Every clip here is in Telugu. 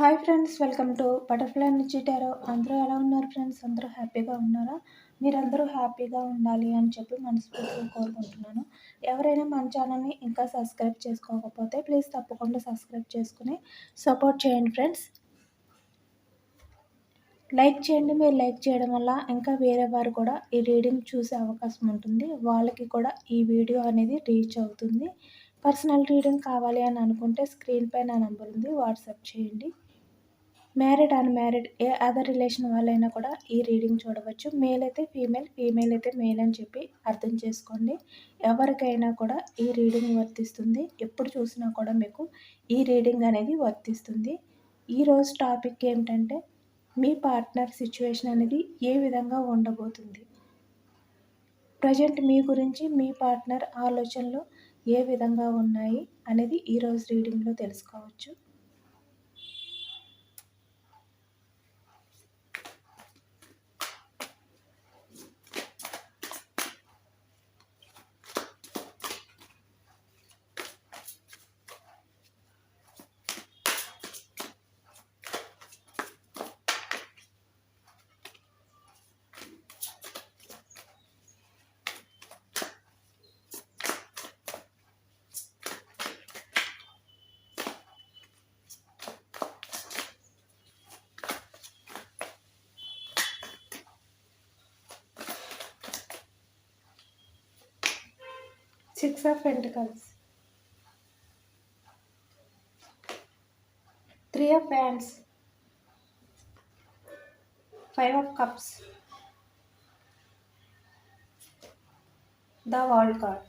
Hi friends, welcome to butterfly నుంచి టారో. అందరూ ఎలా ఉన్నారు ఫ్రెండ్స్? అందరూ హ్యాపీగా ఉన్నారా? మీరందరూ హ్యాపీగా ఉండాలి అని చెప్పి మనస్ఫూర్తిగా కోరుకుంటున్నాను. ఎవరైనా మన ఛానల్ని ఇంకా సబ్స్క్రైబ్ చేసుకోకపోతే ప్లీజ్ తప్పకుండా సబ్స్క్రైబ్ చేసుకుని సపోర్ట్ చేయండి ఫ్రెండ్స్. లైక్ చేయండి. మీరు లైక్ చేయడం వల్ల ఇంకా వేరే వారు కూడా ఈ రీడింగ్ చూసే అవకాశం ఉంటుంది. వాళ్ళకి కూడా ఈ వీడియో అనేది రీచ్ అవుతుంది. పర్సనల్ రీడింగ్ కావాలి అని అనుకుంటే స్క్రీన్ పై నా నంబర్ ఉంది, వాట్సాప్ చేయండి. మ్యారీడ్, అన్‌మ్యారీడ్ ఏ అదర్ రిలేషన్ వాళ్ళైనా కూడా ఈ రీడింగ్ చూడవచ్చు. మేల్ అయితే ఫీమేల్, ఫీమేల్ అయితే మేల్ అని చెప్పి అర్థం చేసుకోండి. ఎవరికైనా కూడా ఈ రీడింగ్ వర్తిస్తుంది. ఎప్పుడు చూసినా కూడా మీకు ఈ రీడింగ్ అనేది వర్తిస్తుంది. ఈరోజు టాపిక్ ఏమిటంటే మీ పార్ట్నర్ సిచ్యువేషన్ అనేది ఏ విధంగా ఉండబోతుంది. ప్రజెంట్ మీ గురించి మీ పార్ట్నర్ ఆలోచనలు ఏ విధంగా ఉన్నాయి అనేది ఈరోజు రీడింగ్లో తెలుసుకోవచ్చు. Six of Pentacles, Three of Wands, Five of Cups, the World card,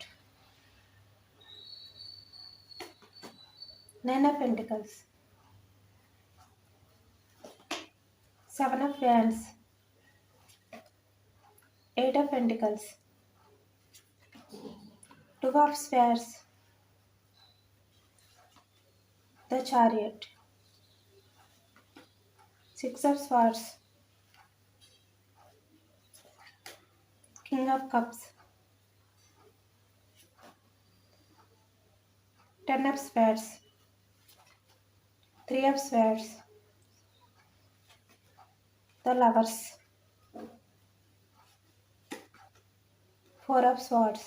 Nine of Pentacles, Seven of Wands, Eight of Pentacles, Two of Swords, the Chariot, Six of Swords, King of Cups, Ten of Swords, Three of Swords, the Lovers, Four of Swords,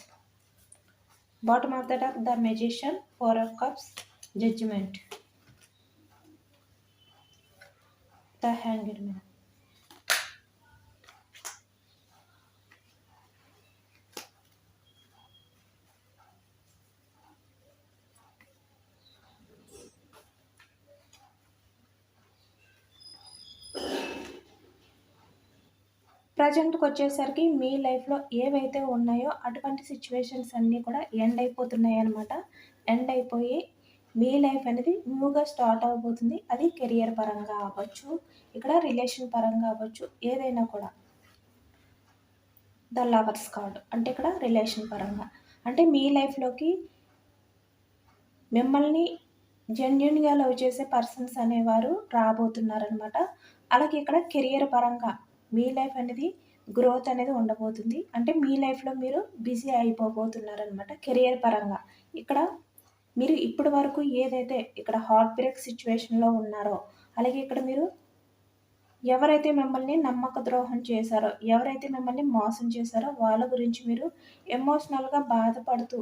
bottom of the deck, the Magician, Four of Cups, Judgment, the Hanged Man. ప్రజెంట్కి వచ్చేసరికి మీ లైఫ్లో ఏవైతే ఉన్నాయో అటువంటి సిచ్యువేషన్స్ అన్నీ కూడా ఎండ్ అయిపోతున్నాయి అన్నమాట. ఎండ్ అయిపోయి మీ లైఫ్ అనేది న్యూగా స్టార్ట్ అవబోతుంది. అది కెరియర్ పరంగా అవ్వచ్చు, ఇక్కడ రిలేషన్ పరంగా అవ్వచ్చు, ఏదైనా కూడా. ద లవర్స్ కార్డ్ అంటే ఇక్కడ రిలేషన్ పరంగా అంటే మీ లైఫ్లోకి మిమ్మల్ని జెన్యున్గా లవ్ చేసే పర్సన్స్ అనేవారు రాబోతున్నారనమాట. అలాగే ఇక్కడ కెరియర్ పరంగా మీ లైఫ్ అనేది గ్రోత్ అనేది ఉండబోతుంది. అంటే మీ లైఫ్లో మీరు బిజీ అయిపోబోతున్నారనమాట కెరియర్ పరంగా. ఇక్కడ మీరు ఇప్పటి వరకు ఏదైతే ఇక్కడ హార్ట్ బ్రేక్ సిచ్యువేషన్లో ఉన్నారో, అలాగే ఇక్కడ మీరు ఎవరైతే మిమ్మల్ని నమ్మక ద్రోహం చేశారో, ఎవరైతే మిమ్మల్ని మోసం చేశారో వాళ్ళ గురించి మీరు ఎమోషనల్గా బాధపడుతూ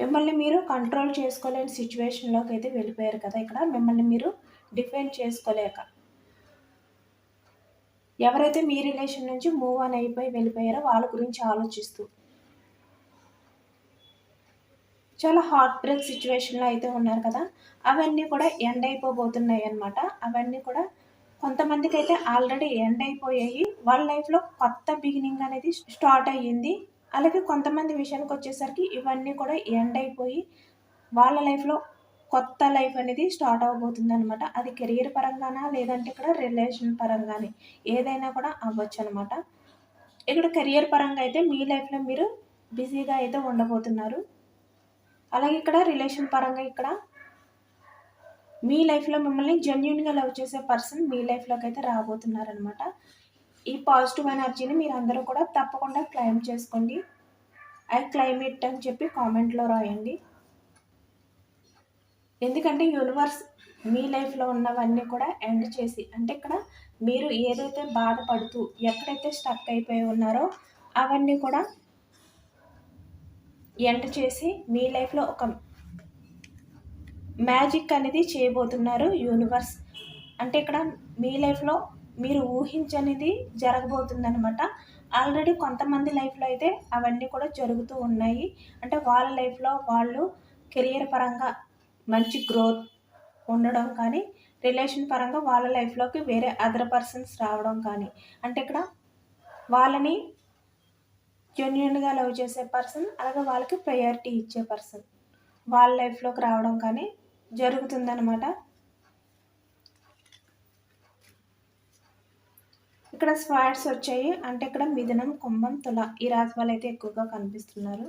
మిమ్మల్ని మీరు కంట్రోల్ చేసుకోలేని సిచ్యువేషన్లోకి అయితే వెళ్ళిపోయారు కదా. ఇక్కడ మిమ్మల్ని మీరు డిఫెండ్ చేసుకోలేక ఎవరైతే మీ రిలేషన్ నుంచి మూవ్ ఆన్ అయిపోయి వెళ్ళిపోయారో వాళ్ళ గురించి ఆలోచిస్తూ చాలా హార్ట్ బ్రేక్ సిచ్యువేషన్లో అయితే ఉన్నారు కదా. అవన్నీ కూడా ఎండ్ అయిపోబోతున్నాయి అన్నమాట. అవన్నీ కూడా కొంతమందికి అయితే ఆల్రెడీ ఎండ్ అయిపోయాయి. వాళ్ళ లైఫ్లో కొత్త బిగినింగ్ అనేది స్టార్ట్ అయ్యింది. అలాగే కొంతమంది విషయానికి వచ్చేసరికి ఇవన్నీ కూడా ఎండ్ అయిపోయి వాళ్ళ లైఫ్లో కొత్త లైఫ్ అనేది స్టార్ట్ అవబోతుంది అనమాట. అది కెరియర్ పరంగానా లేదంటే ఇక్కడ రిలేషన్ పరంగానే ఏదైనా కూడా అవ్వచ్చు అనమాట. ఇక్కడ కెరియర్ పరంగా అయితే మీ లైఫ్లో మీరు బిజీగా అయితే ఉండబోతున్నారు. అలాగే ఇక్కడ రిలేషన్ పరంగా ఇక్కడ మీ లైఫ్లో మిమ్మల్ని జెన్యున్గా లవ్ చేసే పర్సన్ మీ లైఫ్లోకి అయితే రాబోతున్నారనమాట. ఈ పాజిటివ్ ఎనర్జీని మీరు అందరూ కూడా తప్పకుండా క్లైమ్ చేసుకోండి. ఐ క్లైమ్ ఇట్ అని చెప్పి కామెంట్లో రాయండి. ఎందుకంటే యూనివర్స్ మీ లైఫ్లో ఉన్నవన్నీ కూడా ఎండ్ చేసి, అంటే ఇక్కడ మీరు ఏదైతే బాధపడుతూ ఎక్కడైతే స్టక్ అయిపోయి ఉన్నారో అవన్నీ కూడా ఎండ్ చేసి మీ లైఫ్లో ఒక మ్యాజిక్ అనేది చేయబోతున్నారు యూనివర్స్. అంటే ఇక్కడ మీ లైఫ్లో మీరు ఊహించనిది జరగబోతుందనమాట. ఆల్రెడీ కొంతమంది లైఫ్లో అయితే అవన్నీ కూడా జరుగుతూ ఉన్నాయి. అంటే వాళ్ళ లైఫ్లో వాళ్ళు కెరియర్ పరంగా మంచి గ్రోత్ ఉండడం కానీ, రిలేషన్ పరంగా వాళ్ళ లైఫ్లోకి వేరే అదర్ పర్సన్స్ రావడం కానీ, అంటే ఇక్కడ వాళ్ళని జెన్యున్గా లవ్ చేసే పర్సన్, అలాగే వాళ్ళకి ప్రయారిటీ ఇచ్చే పర్సన్ వాళ్ళ లైఫ్లోకి రావడం కానీ జరుగుతుందనమాట. ఇక్కడ స్వాట్స్ వచ్చాయి. అంటే ఇక్కడ మిథునం, కుంభం, తుల ఈ రాశి వాళ్ళు అయితే ఎక్కువగా కనిపిస్తున్నారు.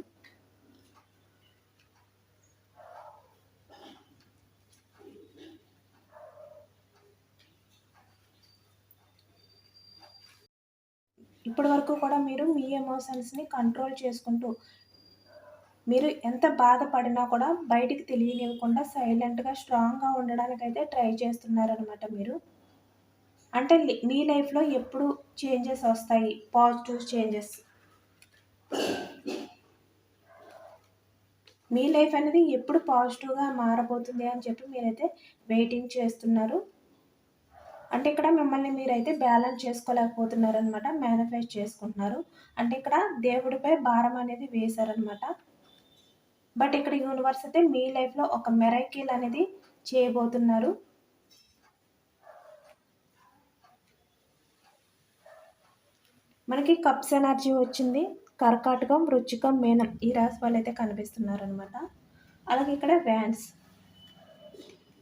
ఇప్పటి వరకు కూడా మీరు మీ ఎమోషన్స్ని కంట్రోల్ చేసుకుంటూ, మీరు ఎంత బాధపడినా కూడా బయటికి తెలియనివ్వకుండా సైలెంట్గా స్ట్రాంగ్గా ఉండడానికైతే ట్రై చేస్తున్నారనమాట మీరు. అంటే మీ లైఫ్లో ఎప్పుడు చేంజెస్ వస్తాయి, పాజిటివ్ చేంజెస్, మీ లైఫ్ అనేది ఎప్పుడు పాజిటివ్గా మారబోతుంది అని చెప్పి మీరైతే వెయిటింగ్ చేస్తున్నారు. అంటే ఇక్కడ మిమ్మల్ని మీరైతే బ్యాలెన్స్ చేసుకోలేకపోతున్నారు అనమాట, మేనిఫెస్ట్ చేసుకుంటున్నారు. అంటే ఇక్కడ దేవుడిపై భారం అనేది వేశారనమాట. బట్ ఇక్కడ యూనివర్స్ అయితే మీ లైఫ్లో ఒక మెరైకిల్ అనేది చేయబోతున్నారు. మనకి కప్స్ ఎనర్జీ వచ్చింది. కర్కాటకం, వృచ్చికం, మీనం ఈ రాశి వాళ్ళు అయితే కనిపిస్తున్నారు అనమాట. అలాగే ఇక్కడ వ్యాన్స్,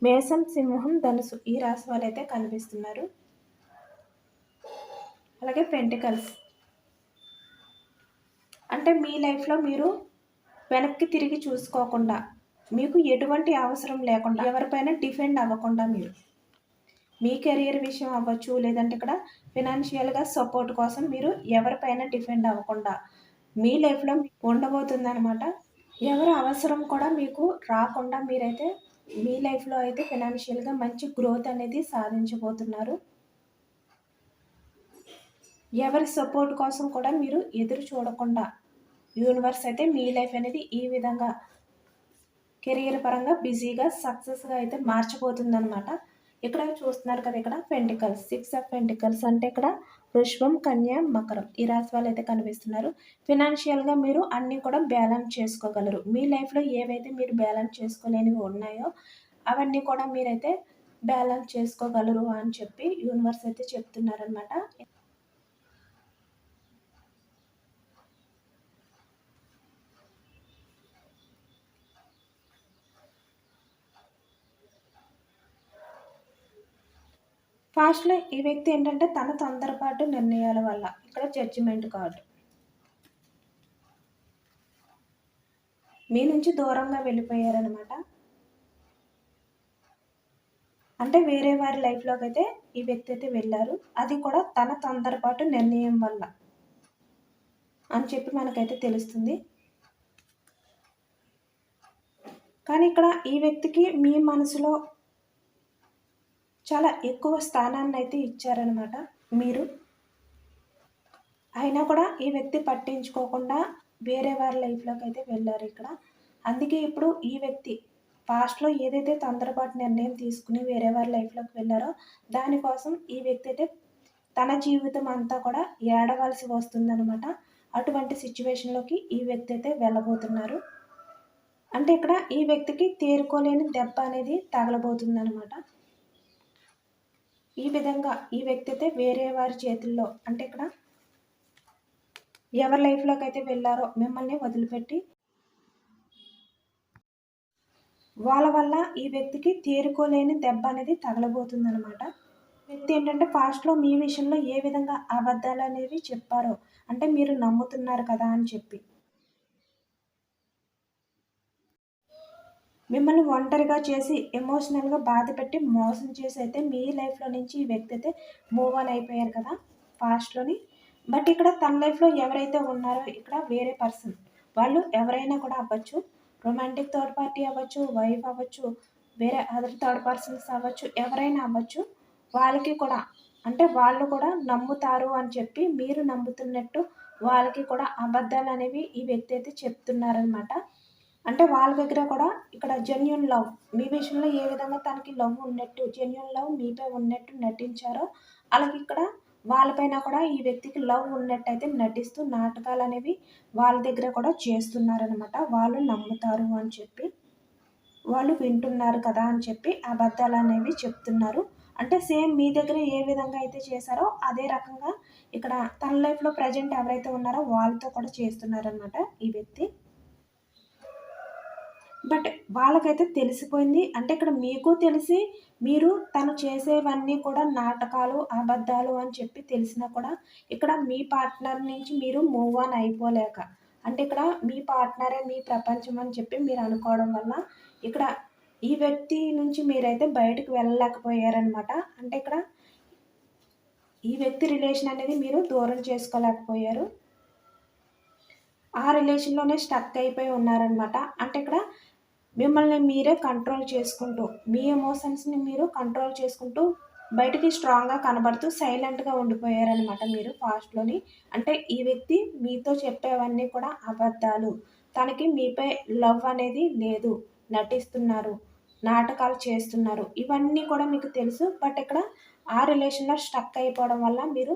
మేషం, సింహం, ధనుసు ఈ రాశి వాళ్ళు అయితే కనిపిస్తున్నారు. అలాగే పెంటికల్స్, అంటే మీ లైఫ్లో మీరు వెనక్కి తిరిగి చూసుకోకుండా, మీకు ఎటువంటి అవసరం లేకుండా, ఎవరిపైన డిపెండ్ అవ్వకుండా, మీరు మీ కెరియర్ విషయం అవ్వచ్చు, లేదంటే ఇక్కడ ఫినాన్షియల్గా సపోర్ట్ కోసం మీరు ఎవరిపైన డిపెండ్ అవ్వకుండా మీ లైఫ్లో ఉండబోతుందన్నమాట. ఎవరి అవసరం కూడా మీకు రాకుండా మీరైతే మీ లైఫ్లో అయితే ఫినాన్షియల్గా మంచి గ్రోత్ అనేది సాధించబోతున్నారు. ఎవరి సపోర్ట్ కోసం కూడా మీరు ఎదురు చూడకుండా యూనివర్స్ అయితే మీ లైఫ్ అనేది ఈ విధంగా కెరియర్ పరంగా బిజీగా సక్సెస్గా అయితే మార్చిపోతుందన్నమాట. ఇక్కడ చూస్తున్నారు కదా, ఇక్కడ పెంటికల్స్, 6 ఆఫ్ పెంటికల్స్, అంటే ఇక్కడ వృషభం, కన్య, మకరం ఈ రాశి వాళ్ళు అయితే కనిపిస్తున్నారు. ఫినాన్షియల్గా మీరు అన్నీ కూడా బ్యాలెన్స్ చేసుకోగలరు. మీ లైఫ్లో ఏవైతే మీరు బ్యాలెన్స్ చేసుకోలేనివి ఉన్నాయో అవన్నీ కూడా మీరైతే బ్యాలెన్స్ చేసుకోగలరు అని చెప్పి యూనివర్స్ అయితే చెప్తున్నారనమాట. ఫాస్ట్లో ఈ వ్యక్తి ఏంటంటే తన తొందరపాటు నిర్ణయాల వల్ల, ఇక్కడ జడ్జిమెంట్ కార్డు, మీ నుంచి దూరంగా వెళ్ళిపోయారనమాట. అంటే వేరే వారి లైఫ్లోకి అయితే ఈ వ్యక్తి అయితే వెళ్ళారు. అది కూడా తన తొందరపాటు నిర్ణయం వల్ల అని చెప్పి మనకైతే తెలుస్తుంది. కానీ ఇక్కడ ఈ వ్యక్తికి మీ మనసులో చాలా ఎక్కువ స్థానాన్ని అయితే ఇచ్చారనమాట మీరు. అయినా కూడా ఈ వ్యక్తి పట్టించుకోకుండా వేరే వారి లైఫ్లోకి అయితే వెళ్ళారు ఇక్కడ. అందుకే ఇప్పుడు ఈ వ్యక్తి పాస్ట్లో ఏదైతే తొందరపాటు నిర్ణయం తీసుకుని వేరే వారి లైఫ్లోకి వెళ్ళారో దానికోసం ఈ వ్యక్తి అయితే తన జీవితం అంతా కూడా ఏడవలసి వస్తుందన్నమాట. అటువంటి సిచ్యువేషన్లోకి ఈ వ్యక్తి అయితే వెళ్ళబోతున్నారు. అంటే ఇక్కడ ఈ వ్యక్తికి తేరుకోలేని దెబ్బ అనేది తగలబోతుందన్నమాట. ఈ విధంగా ఈ వ్యక్తి అయితే వేరే వారి చేతుల్లో, అంటే ఇక్కడ ఎవరి లైఫ్లోకి అయితే వెళ్ళారో మిమ్మల్ని వదిలిపెట్టి వాళ్ళ వల్ల ఈ వ్యక్తికి తేరుకోలేని దెబ్బ అనేది తగలబోతుందన్నమాట. వ్యక్తి ఏంటంటే పాస్ట్లో మీ విషయంలో ఏ విధంగా అబద్ధాలు అనేవి చెప్పారో, అంటే మీరు నమ్ముతున్నారు కదా అని చెప్పి మిమ్మల్ని ఒంటరిగా చేసి ఎమోషనల్గా బాధ పెట్టి మోసం చేసి అయితే మీ లైఫ్లో నుంచి ఈ వ్యక్తి అయితే మూవ్ ఆన్ అయిపోయారు కదా పాస్ట్లోని. బట్ ఇక్కడ తన లైఫ్లో ఎవరైతే ఉన్నారో ఇక్కడ వేరే పర్సన్, వాళ్ళు ఎవరైనా కూడా అవ్వచ్చు, రొమాంటిక్ థర్డ్ పార్టీ అవ్వచ్చు, వైఫ్ అవ్వచ్చు, వేరే అదర్ థర్డ్ పర్సన్స్ అవ్వచ్చు, ఎవరైనా అవ్వచ్చు. వాళ్ళకి కూడా అంటే వాళ్ళు కూడా నమ్ముతారు అని చెప్పి మీరు నమ్ముతున్నట్టు వాళ్ళకి కూడా అబద్ధాలనేవి ఈ వ్యక్తి అయితే చెప్తున్నారనమాట. అంటే వాళ్ళ దగ్గర కూడా ఇక్కడ జెన్యూన్ లవ్ మీ విషయంలో ఏ విధంగా తనకి లవ్ ఉన్నట్టు, జెన్యూన్ లవ్ మీపై ఉన్నట్టు నటించారో, అలాగే ఇక్కడ వాళ్ళపైన కూడా ఈ వ్యక్తికి లవ్ ఉన్నట్టయితే నటిస్తూ నాటకాలనేవి వాళ్ళ దగ్గర కూడా చేస్తున్నారనమాట. వాళ్ళు నమ్ముతారు అని చెప్పి. వాళ్ళు వింటున్నారు కదా అని చెప్పి అబద్ధాలనేవి చెప్తున్నారు. అంటే సేమ్ మీ దగ్గర ఏ విధంగా అయితే చేశారో అదే రకంగా ఇక్కడ తన లైఫ్‌లో ప్రెజెంట్ ఎవరైతే ఉన్నారో వాళ్ళతో కూడా చేస్తున్నారనమాట ఈ వ్యక్తి. బట్ వాళ్ళకైతే తెలిసిపోయింది. అంటే ఇక్కడ మీకు తెలిసి మీరు తను చేసేవన్నీ కూడా నాటకాలు, అబద్ధాలు అని చెప్పి తెలిసినా కూడా ఇక్కడ మీ పార్ట్నర్ నుంచి మీరు మూవ్ ఆన్ అయిపోలేక, అంటే ఇక్కడ మీ పార్ట్నరే మీ ప్రపంచం అని చెప్పి మీరు అనుకోవడం వల్ల ఇక్కడ ఈ వ్యక్తి నుంచి మీరైతే బయటకు వెళ్ళలేకపోయారనమాట. అంటే ఇక్కడ ఈ వ్యక్తి రిలేషన్ అనేది మీరు దూరం చేసుకోలేకపోయారు. ఆ రిలేషన్‌లోనే స్టక్ అయిపోయి ఉన్నారనమాట. అంటే ఇక్కడ మిమ్మల్ని మీరే కంట్రోల్ చేసుకుంటూ, మీ ఎమోషన్స్‌ని మీరు కంట్రోల్ చేసుకుంటూ, బయటికి స్ట్రాంగ్‌గా కనబడుతూ సైలెంట్‌గా ఉండిపోయారనమాట మీరు పాస్ట్‌లోని. అంటే ఈ వ్యక్తి మీతో చెప్పేవన్నీ కూడా అబద్ధాలు. తనకి మీపై లవ్ అనేది లేదు. నటిస్తున్నారు. నాటకాలు చేస్తున్నారు. ఇవన్నీ కూడా మీకు తెలుసు. బట్ ఇక్కడ ఆ రిలేషన్‌లో స్టక్ అయిపోవడం వల్ల మీరు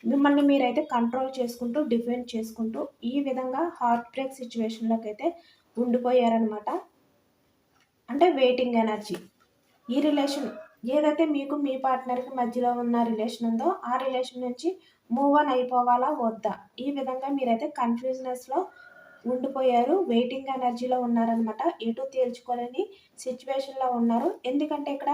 మిమ్మల్ని మీరైతే కంట్రోల్ చేసుకుంటూ, డిఫెండ్ చేసుకుంటూ ఈ విధంగా హార్ట్ బ్రేక్ సిట్యుయేషన్‌లోకైతే ఉండిపోయారనమాట. అంటే వెయిటింగ్ ఎనర్జీ. ఈ రిలేషన్ ఏదైతే మీకు మీ పార్ట్నర్‌కి మధ్యలో ఉన్న రిలేషన్ ఉందో, ఆ రిలేషన్ నుంచి మూవ్ ఆన్ అయిపోవాలా? వద్దా? ఈ విధంగా మీరైతే కన్‌ఫ్యూజనెస్‌లో ఉండిపోయారు. వెయిటింగ్ ఎనర్జీలో ఉన్నారనమాట. ఎటు తేల్చుకోలేని సిట్యుయేషన్‌లో ఉన్నారు. ఎందుకంటే ఇక్కడ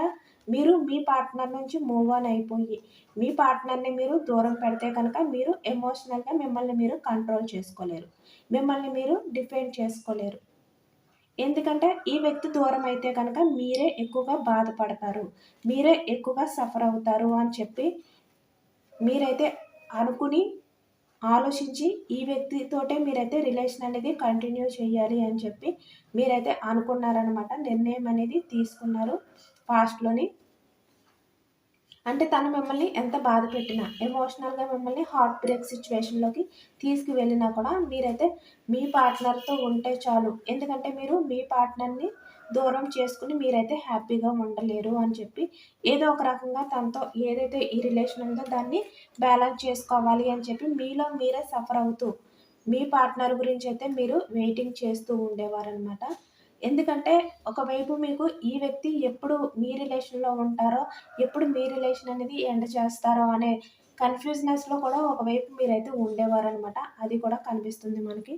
మీరు మీ పార్ట్నర్ నుంచి మూవ్ ఆన్ అయిపోయి, మీ పార్ట్నర్‌ని మీరు దూరం పెడితే కనుక మీరు ఎమోషనల్‌గా మిమ్మల్ని మీరు కంట్రోల్ చేసుకోలేరు. మిమ్మల్ని మీరు డిఫెండ్ చేసుకోలేరు. ఎందుకంటే ఈ వ్యక్తి దూరం అయితే కనుక మీరే ఎక్కువగా బాధపడతారు. మీరే ఎక్కువగా సఫర్ అవుతారు అని చెప్పి మీరైతే అనుకుని, ఆలోచించి ఈ వ్యక్తితోటే మీరైతే రిలేషన్ అనేది కంటిన్యూ చేయాలి అని చెప్పి మీరైతే అనుకున్నారనమాట. నిర్ణయం అనేది తీసుకున్నారు పాస్ట్‌లోని. అంటే తను మిమ్మల్ని ఎంత బాధ పెట్టినా, ఎమోషనల్‌గా మిమ్మల్ని హార్ట్ బ్రేక్ సిట్యుయేషన్‌లోకి తీసుకువెళ్ళినా కూడా మీరైతే మీ పార్ట్నర్‌తో ఉంటే చాలు. ఎందుకంటే మీరు మీ పార్ట్నర్‌ని దూరం చేసుకొని మీరైతే హ్యాపీగా ఉండలేరు అని చెప్పి ఏదో ఒక రకంగా తనతో ఏదైతే ఈ రిలేషన్ ఉందో దాన్ని బ్యాలెన్స్ చేసుకోవాలి అని చెప్పి మీలో మీరే సఫర్ అవుతూ మీ పార్ట్నర్ గురించి అయితే మీరు వెయిటింగ్ చేస్తూ ఉండేవారనమాట. ఎందుకంటే ఒకవైపు మీకు ఈ వ్యక్తి ఎప్పుడు మీ రిలేషన్‌లో ఉంటారో, ఎప్పుడు మీ రిలేషన్ అనేది ఎండ్ చేస్తారో అనే కన్‌ఫ్యూజనెస్‌లో కూడా ఒకవైపు మీరైతే ఉండేవారనమాట. అది కూడా కనిపిస్తుంది మనకి.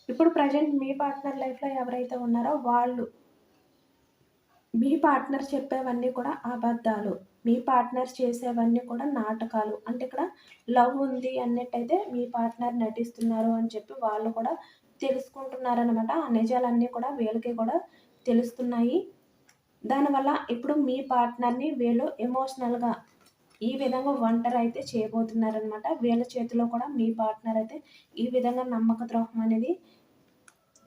ఇప్పుడు ప్రెజెంట్ మీ పార్ట్నర్ లైఫ్‌లో ఎవరైతే ఉన్నారో వాళ్ళు మీ పార్ట్నర్ చెప్పేవన్నీ కూడా అబద్ధాలు. మీ పార్ట్నర్ చేసేవన్నీ కూడా నాటకాలు. అంటే ఇక్కడ లవ్ ఉంది అన్నట్టయితే మీ పార్ట్నర్ నటిస్తున్నారు అని చెప్పి వాళ్ళు కూడా తెలుసుకుంటున్నారనమాట. ఆ నిజాలన్నీ కూడా వీళ్ళకి కూడా తెలుస్తున్నాయి. దానివల్ల ఇప్పుడు మీ పార్ట్నర్‌ని వీళ్ళు ఎమోషనల్‌గా ఈ విధంగా ఒంటరైతే చేయబోతున్నారనమాట. వీళ్ళ చేతిలో కూడా మీ పార్ట్నర్ అయితే ఈ విధంగా నమ్మక ద్రోహం అనేది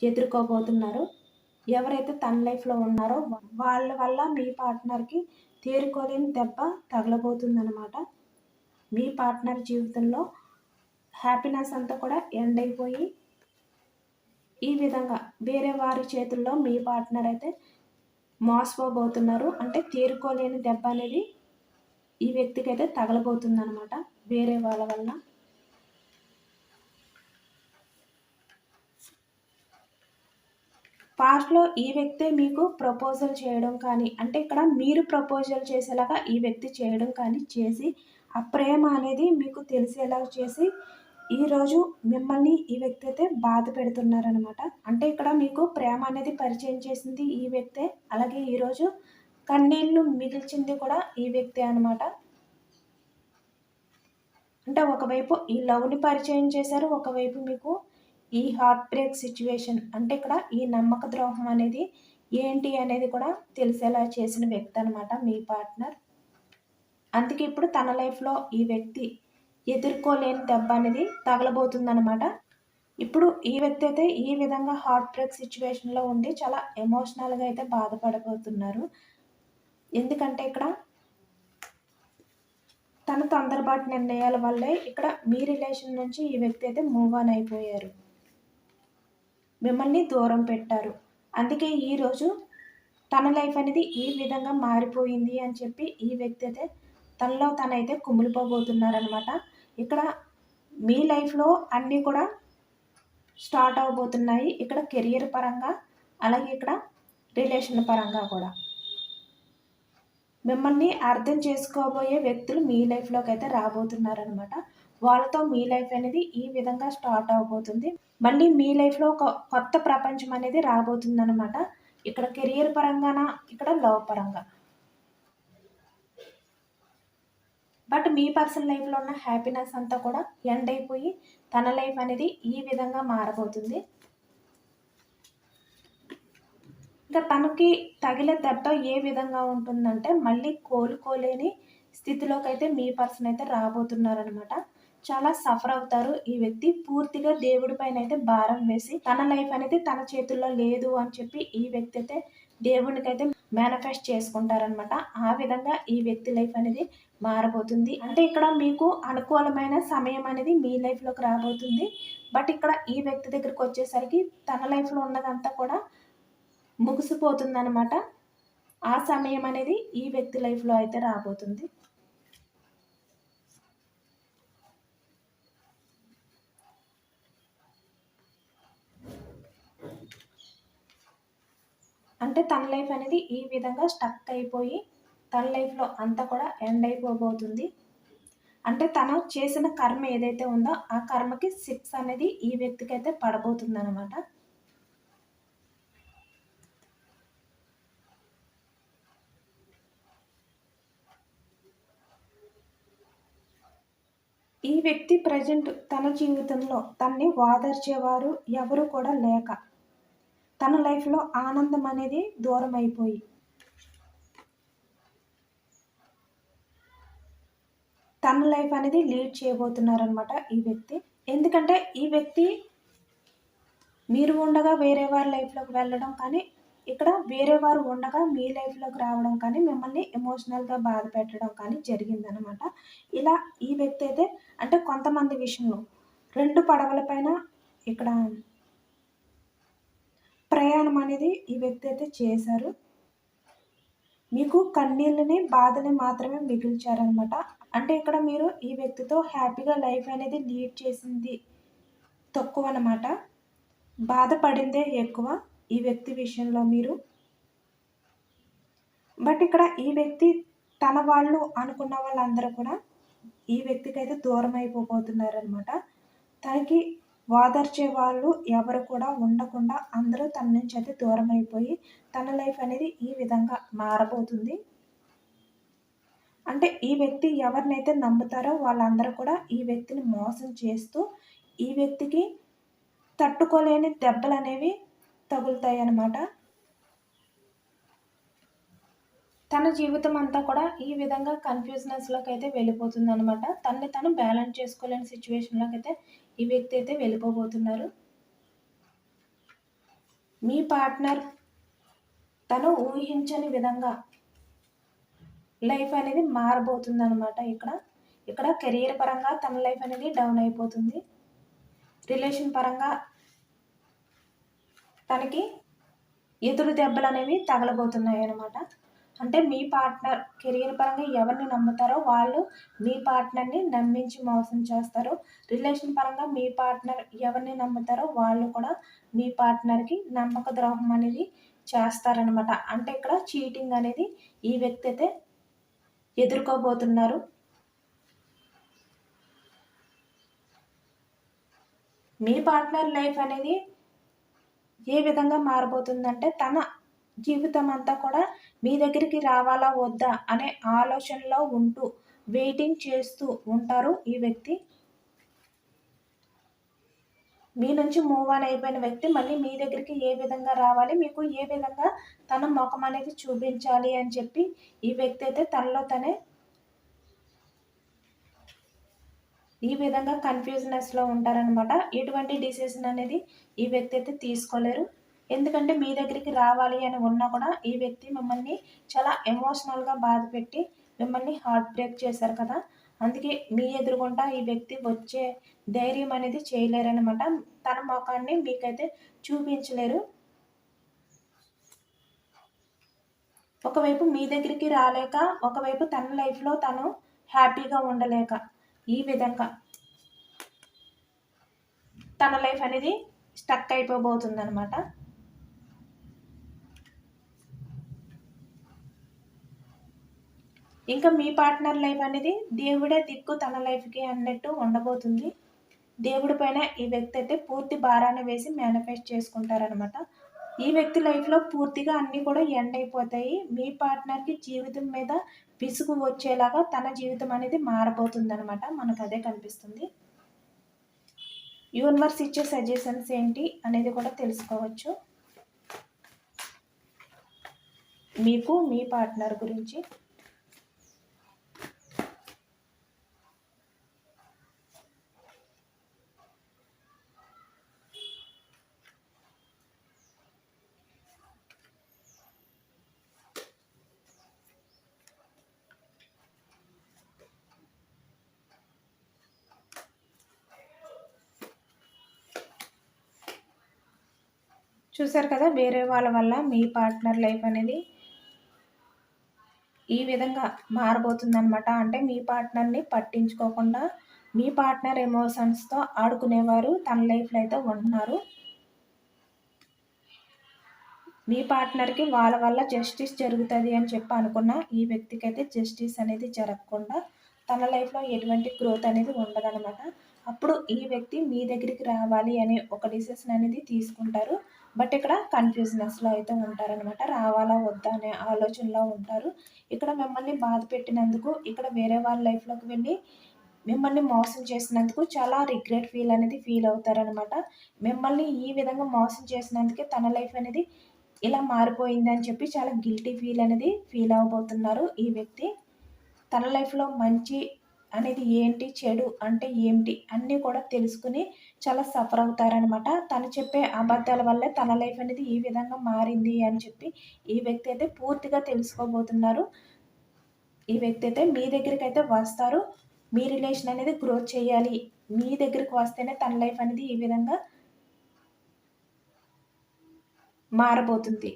ఎదుర్కోబోతున్నారు. ఎవరైతే తన లైఫ్‌లో ఉన్నారో వాళ్ళ వల్ల మీ పార్ట్నర్‌కి తేరుకోలేని దెబ్బ తగలబోతుందనమాట. మీ పార్ట్నర్ జీవితంలో హ్యాపీనెస్ అంతా కూడా ఎండ్ అయిపోయి, ఈ విధంగా వేరే వారి చేతుల్లో మీ పార్ట్నర్ అయితే మోసపోబోతున్నారు. అంటే తేరుకోలేని దెబ్బ అనేది ఈ వ్యక్తికైతే తగలబోతుందనమాట వేరే వాళ్ళ వల్ల. పాస్ట్‌లో ఈ వ్యక్తే మీకు ప్రపోజల్ చేయడం కానీ, అంటే ఇక్కడ మీరు ప్రపోజల్ చేసేలాగా ఈ వ్యక్తి చేయడం కానీ చేసి, ఆ ప్రేమ అనేది మీకు తెలిసేలా చేసి, ఈరోజు మిమ్మల్ని ఈ వ్యక్తి అయితే బాధ పెడుతున్నారనమాట. అంటే ఇక్కడ మీకు ప్రేమ అనేది పరిచయం చేసింది ఈ వ్యక్తే. అలాగే ఈరోజు కన్నీళ్లు మిగిల్చింది కూడా ఈ వ్యక్తే అనమాట. అంటే ఒకవైపు ఈ లవ్‌ని పరిచయం చేశారు. ఒకవైపు మీకు ఈ హార్ట్ బ్రేక్ సిట్యుయేషన్ అంటే ఇక్కడ ఈ నమ్మక ద్రోహం అనేది ఏంటి అనేది కూడా తెలిసేలా చేసిన వ్యక్తి అనమాట మీ పార్ట్నర్. అందుకే ఇప్పుడు తన లైఫ్లో ఈ వ్యక్తి ఎదుర్కోలేని దెబ్బ అనేది తగలబోతుందన్నమాట. ఇప్పుడు ఈ వ్యక్తి అయితే ఈ విధంగా హార్ట్ బ్రేక్ సిచ్యువేషన్లో ఉండి చాలా ఎమోషనల్గా అయితే బాధపడబోతున్నారు. ఎందుకంటే ఇక్కడ తన తొందరపాటు నిర్ణయాల వల్లే ఇక్కడ మీ రిలేషన్ నుంచి ఈ వ్యక్తి అయితే మూవ్ ఆన్ అయిపోయారు, మిమ్మల్ని దూరం పెట్టారు. అందుకే ఈరోజు తన లైఫ్ అనేది ఈ విధంగా మారిపోయింది అని చెప్పి ఈ వ్యక్తి అయితే తనలో తనైతే కుమిలిపోబోతున్నారనమాట. ఇక్కడ మీ లైఫ్లో అన్నీ కూడా స్టార్ట్ అవబోతున్నాయి, ఇక్కడ కెరియర్ పరంగా, అలాగే ఇక్కడ రిలేషన్ పరంగా కూడా. మిమ్మల్ని అర్థం చేసుకోబోయే వ్యక్తులు మీ లైఫ్లోకి అయితే రాబోతున్నారనమాట. వాళ్ళతో మీ లైఫ్ అనేది ఈ విధంగా స్టార్ట్ అవబోతుంది. మళ్ళీ మీ లైఫ్లో ఒక కొత్త ప్రపంచం అనేది రాబోతుందనమాట. ఇక్కడ కెరియర్ పరంగాన, ఇక్కడ లవ్ పరంగా. బట్ మీ పర్సనల్ లైఫ్లో ఉన్న హ్యాపీనెస్ అంతా కూడా ఎండ్ అయిపోయి తన లైఫ్ అనేది ఈ విధంగా మారబోతుంది. ఇంకా తనకి తగిలే దెబ్బ ఏ విధంగా ఉంటుందంటే మళ్ళీ కోలుకోలేని స్థితిలోకి అయితే మీ పర్సన్ అయితే రాబోతున్నారనమాట. చాలా సఫర్ అవుతారు ఈ వ్యక్తి. పూర్తిగా దేవుడి పైన అయితే భారం వేసి తన లైఫ్ అనేది తన చేతుల్లో లేదు అని చెప్పి ఈ వ్యక్తి అయితే దేవునికి అయితే మేనిఫెస్ట్ చేసుకుంటారనమాట. ఆ విధంగా ఈ వ్యక్తి లైఫ్ అనేది మారబోతుంది. అంటే ఇక్కడ మీకు అనుకూలమైన సమయం అనేది మీ లైఫ్లోకి రాబోతుంది. బట్ ఇక్కడ ఈ వ్యక్తి దగ్గరికి వచ్చేసరికి తన లైఫ్లో ఉన్నదంతా కూడా ముగిసిపోతుందన్నమాట. ఆ సమయం అనేది ఈ వ్యక్తి లైఫ్లో అయితే రాబోతుంది. అంటే తన లైఫ్ అనేది ఈ విధంగా స్టక్ అయిపోయి తన లైఫ్లో అంతా కూడా ఎండ్ అయిపోబోతుంది. అంటే తను చేసిన కర్మ ఏదైతే ఉందో ఆ కర్మకి శిక్ష అనేది ఈ వ్యక్తికి అయితే పడబోతుంది అనమాట. ఈ వ్యక్తి ప్రజెంట్ తన జీవితంలో తన్ని వాదార్చేవారు ఎవరు కూడా లేక తన లైఫ్లో ఆనందం అనేది దూరం అయిపోయి తన లైఫ్ అనేది లీడ్ చేయబోతున్నారనమాట ఈ వ్యక్తి. ఎందుకంటే ఈ వ్యక్తి మీరు ఉండగా వేరే వారి లైఫ్లోకి వెళ్ళడం కానీ, ఇక్కడ వేరే వారు ఉండగా మీ లైఫ్లోకి రావడం కానీ, మిమ్మల్ని ఎమోషనల్గా బాధ పెట్టడం కానీ జరిగిందనమాట. ఇలా ఈ వ్యక్తి అయితే అంటే కొంతమంది విషయంలో 2 పడవల పైన ఇక్కడ ప్రయాణం అనేది ఈ వ్యక్తి అయితే చేశారు. మీకు కన్నీళ్ళని బాధని మాత్రమే మిగిల్చారనమాట. అంటే ఇక్కడ మీరు ఈ వ్యక్తితో హ్యాపీగా లైఫ్ అనేది లీడ్ చేసింది తక్కువ అనమాట, బాధపడిందే ఎక్కువ ఈ వ్యక్తి విషయంలో మీరు. బట్ ఇక్కడ ఈ వ్యక్తి తన వాళ్ళు అనుకున్న వాళ్ళందరూ కూడా ఈ వ్యక్తికి అయితే దూరం అయిపోతున్నారనమాట. తనకి వాదర్చే వాళ్ళు ఎవరు కూడా ఉండకుండా అందరూ తన నుంచి అయితే దూరం అయిపోయి తన లైఫ్ అనేది ఈ విధంగా మారబోతుంది. అంటే ఈ వ్యక్తి ఎవరినైతే నమ్ముతారో వాళ్ళందరూ కూడా ఈ వ్యక్తిని మోసం చేస్తూ ఈ వ్యక్తికి తట్టుకోలేని దెబ్బలు అనేవి తగులుతాయి అన్నమాట. తన జీవితం అంతా కూడా ఈ విధంగా కన్ఫ్యూజనెస్లోకి అయితే వెళ్ళిపోతుంది అనమాట. తనని తను బ్యాలెన్స్ చేసుకోలేని సిచ్యువేషన్లోకి అయితే ఈ వ్యక్తి అయితే వెళ్ళిపోబోతున్నారు. మీ పార్ట్నర్ తను ఊహించని విధంగా లైఫ్ అనేది మారబోతుంది అనమాట. ఇక్కడ కెరీర్ పరంగా తన లైఫ్ అనేది డౌన్ అయిపోతుంది. రిలేషన్ పరంగా తనకి ఎదురు దెబ్బలు అనేవి తగలబోతున్నాయి అనమాట. అంటే మీ పార్ట్నర్ కెరీర్ పరంగా ఎవరిని నమ్ముతారో వాళ్ళు మీ పార్ట్నర్ని నమ్మించి మోసం చేస్తారు. రిలేషన్ పరంగా మీ పార్ట్నర్ ఎవరిని నమ్ముతారో వాళ్ళు కూడా మీ పార్ట్నర్కి నమ్మక ద్రోహం అనేది చేస్తారనమాట. అంటే ఇక్కడ చీటింగ్ అనేది ఈ వ్యక్తి అయితే ఎదుర్కోబోతున్నారు. మీ పార్ట్నర్ లైఫ్ అనేది ఏ విధంగా మారబోతుందంటే తన జీవితం అంతా కూడా మీ దగ్గరికి రావాలా వద్దా అనే ఆలోచనలో ఉంటూ వెయిటింగ్ చేస్తూ ఉంటారు ఈ వ్యక్తి. మీ నుంచి మూవ్ ఆన్ అయిపోయిన వ్యక్తి మళ్ళీ మీ దగ్గరికి ఏ విధంగా రావాలి, మీకు ఏ విధంగా తన ముఖం అనేది చూపించాలి అని చెప్పి ఈ వ్యక్తి అయితే తనలో తనే ఈ విధంగా కన్‌ఫ్యూజనెస్‌లో ఉంటారనమాట. ఎటువంటి డిసిషన్ అనేది ఈ వ్యక్తి అయితే తీసుకోలేరు. ఎందుకంటే మీ దగ్గరికి రావాలి అని ఉన్నా కూడా ఈ వ్యక్తి మిమ్మల్ని చాలా ఎమోషనల్‌గా బాధపెట్టి మిమ్మల్ని హార్ట్ బ్రేక్ చేశారు కదా! అందుకే మీ ఎదురుగుండా ఈ వ్యక్తి వచ్చే ధైర్యం అనేది చేయలేరనమాట. తన మొఖాన్ని మీకైతే చూపించలేరు. ఒకవైపు మీ దగ్గరికి రాలేక, ఒకవైపు తన లైఫ్‌లో తను హ్యాపీగా ఉండలేక, ఈ విధంగా తన లైఫ్ అనేది స్టక్ అయిపోబోతుందనమాట. ఇంకా మీ పార్ట్నర్ లైఫ్ అనేది దేవుడే దిక్కు తన లైఫ్‌కి అన్నట్టు ఉండబోతుంది. దేవుడి పైన ఈ వ్యక్తి అయితే పూర్తి భారాన్ని వేసి మేనిఫెస్ట్ చేసుకుంటారనమాట. ఈ వ్యక్తి లైఫ్‌లో పూర్తిగా అన్నీ కూడా ఎండ్ అయిపోతాయి. మీ పార్ట్నర్‌కి జీవితం మీద విసుగు వచ్చేలాగా తన జీవితం అనేది మారబోతుందనమాట. మనకదే కనిపిస్తుంది. యూనివర్స్ ఇచ్చే సజెషన్స్ ఏంటి అనేది కూడా తెలుసుకోవచ్చు. మీకు మీ పార్ట్నర్ గురించి. చూసారు కదా, వేరే వాళ్ళ వల్ల మీ పార్ట్నర్ లైఫ్ అనేది ఈ విధంగా మారబోతుందనమాట. అంటే మీ పార్ట్నర్‌ని పట్టించుకోకుండా మీ పార్ట్నర్ ఎమోషన్స్‌తో ఆడుకునేవారు తన లైఫ్‌లో అయితే ఉంటున్నారు. మీ పార్ట్నర్‌కి వాళ్ళ వల్ల జస్టిస్ జరుగుతది అని చెప్పి అనుకున్న ఈ వ్యక్తికైతే జస్టిస్ అనేది జరగకుండా తన లైఫ్‌లో ఎటువంటి గ్రోత్ అనేది ఉండదనమాట. అప్పుడు ఈ వ్యక్తి మీ దగ్గరికి రావాలి అనే ఒక డిసిషన్ అనేది తీసుకుంటారు. బట్ ఇక్కడ కన్‌ఫ్యూజనెస్‌లో అయితే ఉంటారనమాట. రావాలా వద్దా అనే ఆలోచనలో ఉంటారు. ఇక్కడ మిమ్మల్ని బాధ పెట్టినందుకు ఇక్కడ వేరే వాళ్ళ లైఫ్‌లోకి వెళ్ళి మిమ్మల్ని మోసం చేసినందుకు చాలా రిగ్రెట్ ఫీల్ అవుతారనమాట. మిమ్మల్ని ఈ విధంగా మోసం చేసినందుకే తన లైఫ్ అనేది ఇలా మారిపోయిందని చెప్పి చాలా గిల్టీ ఫీల్ అవ్వబోతున్నారు ఈ వ్యక్తి. తన లైఫ్‌లో మంచి అనేది ఏంటి, చెడు అంటే ఏమిటి అన్నీ కూడా తెలుసుకొని చాలా సఫర్ అవుతారనమాట. తను చెప్పే అబద్ధాల వల్లే తన లైఫ్ అనేది ఈ విధంగా మారింది అని చెప్పి ఈ వ్యక్తి అయితే పూర్తిగా తెలుసుకోబోతున్నారు. ఈ వ్యక్తి అయితే మీ దగ్గరికైతే వస్తారు. మీ రిలేషన్ అనేది గ్రోత్ చేయాలి. మీ దగ్గరికి వస్తేనే తన లైఫ్ అనేది ఈ విధంగా మారబోతుంది.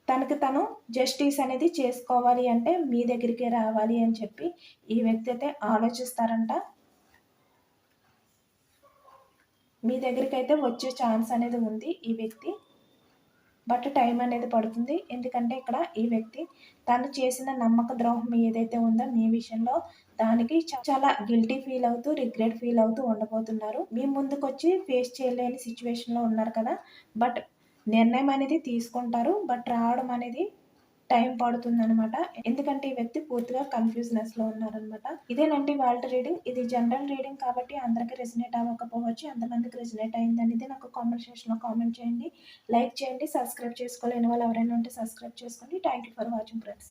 తనకి తను జస్టిస్ అనేది చేసుకోవాలి అంటే మీ దగ్గరికే రావాలి అని చెప్పి ఈ వ్యక్తి అయితే ఆలోచిస్తారంట. మీ దగ్గరికైతే వచ్చే ఛాన్స్ అనేది ఉంది ఈ వ్యక్తి. బట్ టైం అనేది పడుతుంది. ఎందుకంటే ఇక్కడ ఈ వ్యక్తి తను చేసిన నమ్మక ద్రోహం ఏదైతే ఉందో మీ విషయంలో దానికి చాలా గిల్టీ ఫీల్ అవుతూ, రిగ్రెట్ ఫీల్ అవుతూ ఉండబోతున్నారు. మీ ముందుకొచ్చి ఫేస్ చేయలేని సిట్యుయేషన్‌లో ఉన్నారు కదా! బట్ నిర్ణయం అనేది తీసుకుంటారు. బట్ రావడం అనేది టైం పడుతుందనమాట. ఎందుకంటే ఈ వ్యక్తి పూర్తిగా కన్‌ఫ్యూజనెస్‌లో ఉన్నారనమాట. ఇదేనండి ఇవాల్టి రీడింగ్. ఇది జనరల్ రీడింగ్ కాబట్టి అందరికి రెజొనేట్ అవ్వకపోవచ్చు. ఎంతమందికి రెజొనేట్ అయిందనేది నాకు కామెంట్ సెక్షన్‌లో కామెంట్ చేయండి. లైక్ చేయండి. సబ్స్క్రైబ్ చేసుకోలేని వాళ్ళు ఎవరైనా ఉంటే సబ్స్క్రైబ్ చేసుకోండి. Thank you for watching friends.